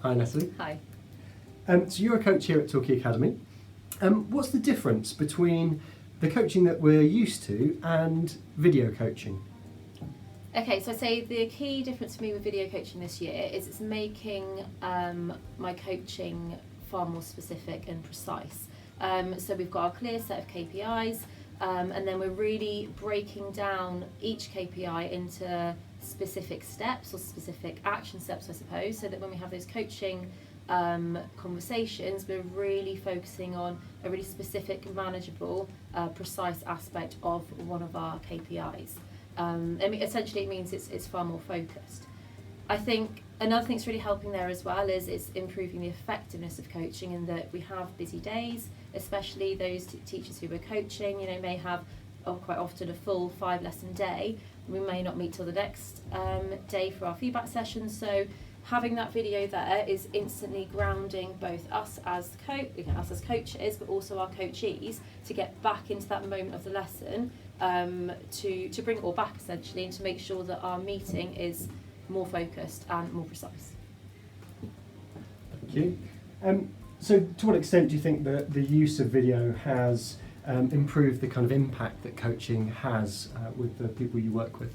Hi Natalie. Hi. So you're a coach here at Torquay Academy. What's the difference between the coaching that we're used to and video coaching? Okay, so I'd say the key difference for me with video coaching this year is it's making my coaching far more specific and precise. So we've got a clear set of KPIs, and then we're really breaking down each KPI into specific steps or specific action steps, I suppose, so that when we have those coaching conversations, we're really focusing on a really specific, manageable, precise aspect of one of our KPIs. Essentially it means it's far more focused. I think another thing that's really helping there as well is it's improving the effectiveness of coaching, in that we have busy days, especially those teachers who we're coaching, may have quite often a full 5-lesson day. We may not meet till the next day for our feedback session, so having that video there is instantly grounding both us as coaches, but also our coachees, to get back into that moment of the lesson, to bring it all back essentially, and to make sure that our meeting is more focused and more precise. Thank you. So to what extent do you think that the use of video has improved the kind of impact that coaching has with the people you work with?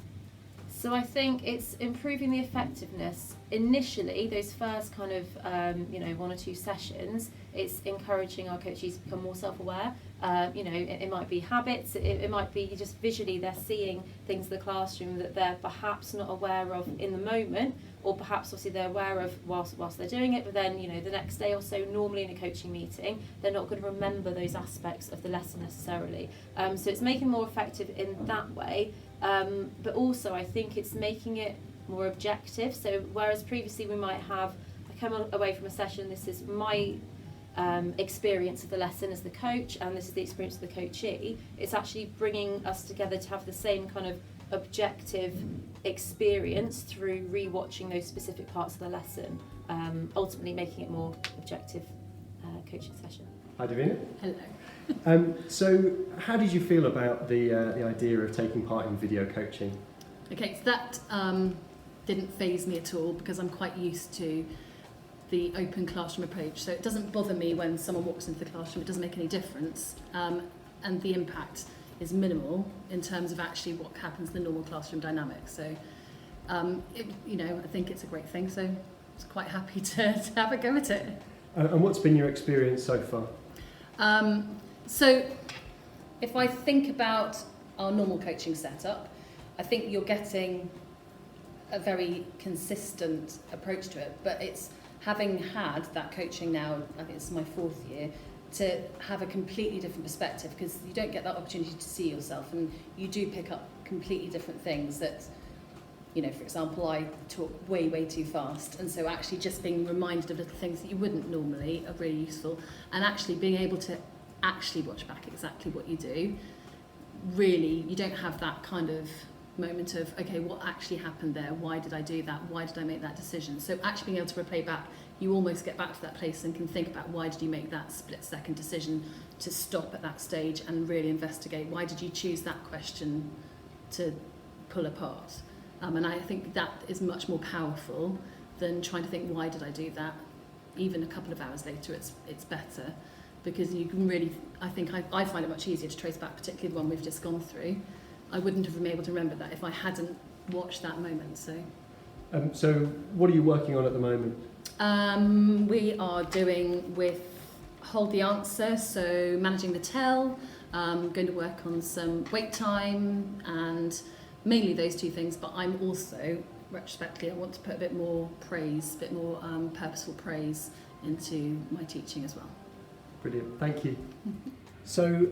So I think it's improving the effectiveness. Initially, those first kind of 1 or 2 sessions, it's encouraging our coaches to become more self-aware. It might be habits, it might be just visually they're seeing things in the classroom that they're perhaps not aware of in the moment, or perhaps obviously they're aware of whilst they're doing it, but then the next day or so, normally in a coaching meeting, they're not going to remember those aspects of the lesson necessarily. So it's making more effective in that way. But also I think it's making it more objective. So whereas previously we might have, I come away from a session, this is my experience of the lesson as the coach, and this is the experience of the coachee, it's actually bringing us together to have the same kind of objective experience through re-watching those specific parts of the lesson, ultimately making it more objective coaching session. Hi Davina. Hello. So how did you feel about the idea of taking part in video coaching? Okay, so that didn't faze me at all, because I'm quite used to the open classroom approach. So it doesn't bother me when someone walks into the classroom, it doesn't make any difference. And the impact is minimal in terms of actually what happens in the normal classroom dynamic. So, I think it's a great thing. So I was quite happy to have a go at it. And what's been your experience so far? So if I think about our normal coaching setup, I think you're getting a very consistent approach to it, but it's having had that coaching now, I think it's my 4th year, to have a completely different perspective, because you don't get that opportunity to see yourself, and you do pick up completely different things that, for example, I talk way too fast, and so actually just being reminded of little things that you wouldn't normally are really useful, and actually being able to actually watch back exactly what you do. Really, you don't have that kind of moment of, okay, what actually happened there? Why did I do that? Why did I make that decision? So actually being able to replay back, you almost get back to that place and can think about, why did you make that split-second decision to stop at that stage and really investigate? Why did you choose that question to pull apart? And I think that is much more powerful than trying to think, why did I do that? Even a couple of hours later, it's better, because you can really, I find it much easier to trace back, particularly the one we've just gone through. I wouldn't have been able to remember that if I hadn't watched that moment. So what are you working on at the moment? We are doing with Hold the Answer, so managing the tell, going to work on some wait time, and mainly those 2 things, but I'm also, retrospectively, I want to put a bit more praise, a bit more purposeful praise into my teaching as well. Brilliant, thank you. So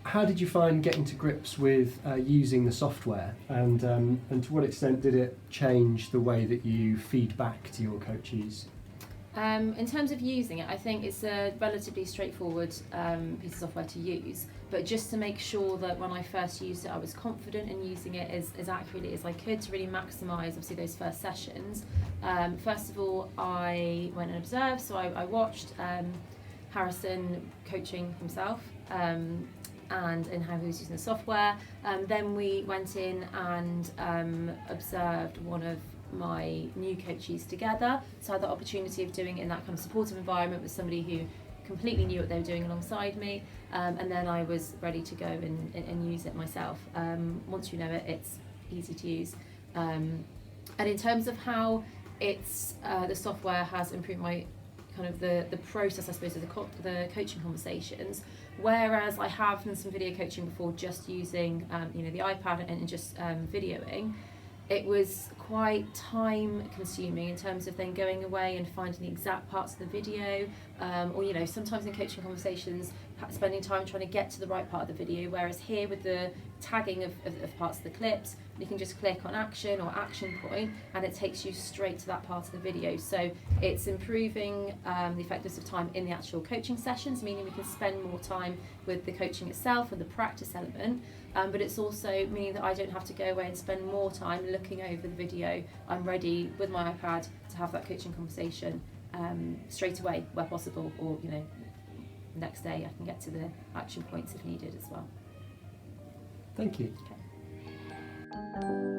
how did you find getting to grips with using the software, and to what extent did it change the way that you feed back to your coachees? In terms of using it, I think it's a relatively straightforward piece of software to use, but just to make sure that when I first used it, I was confident in using it as accurately as I could to really maximise, obviously, those first sessions. First of all, I went and observed, so I watched Harrison coaching himself, and how he was using the software. Then we went in and observed one of my new coachees together. So I had the opportunity of doing it in that kind of supportive environment with somebody who completely knew what they were doing alongside me, and then I was ready to go and use it myself. Once you know it, it's easy to use. And in terms of how it's the software has improved my kind of the process, I suppose, of the coaching conversations, whereas I have done some video coaching before just using the iPad and just videoing. It was quite time consuming in terms of then going away and finding the exact parts of the video, or sometimes in coaching conversations spending time trying to get to the right part of the video, whereas here with the tagging of parts of the clips, you can just click on action or action point and it takes you straight to that part of the video. So it's improving the effectiveness of time in the actual coaching sessions, meaning we can spend more time with the coaching itself and the practice element, but it's also meaning that I don't have to go away and spend more time looking over the video. I'm ready with my iPad to have that coaching conversation straight away where possible, or next day I can get to the action points if needed as well. Thank you. Okay.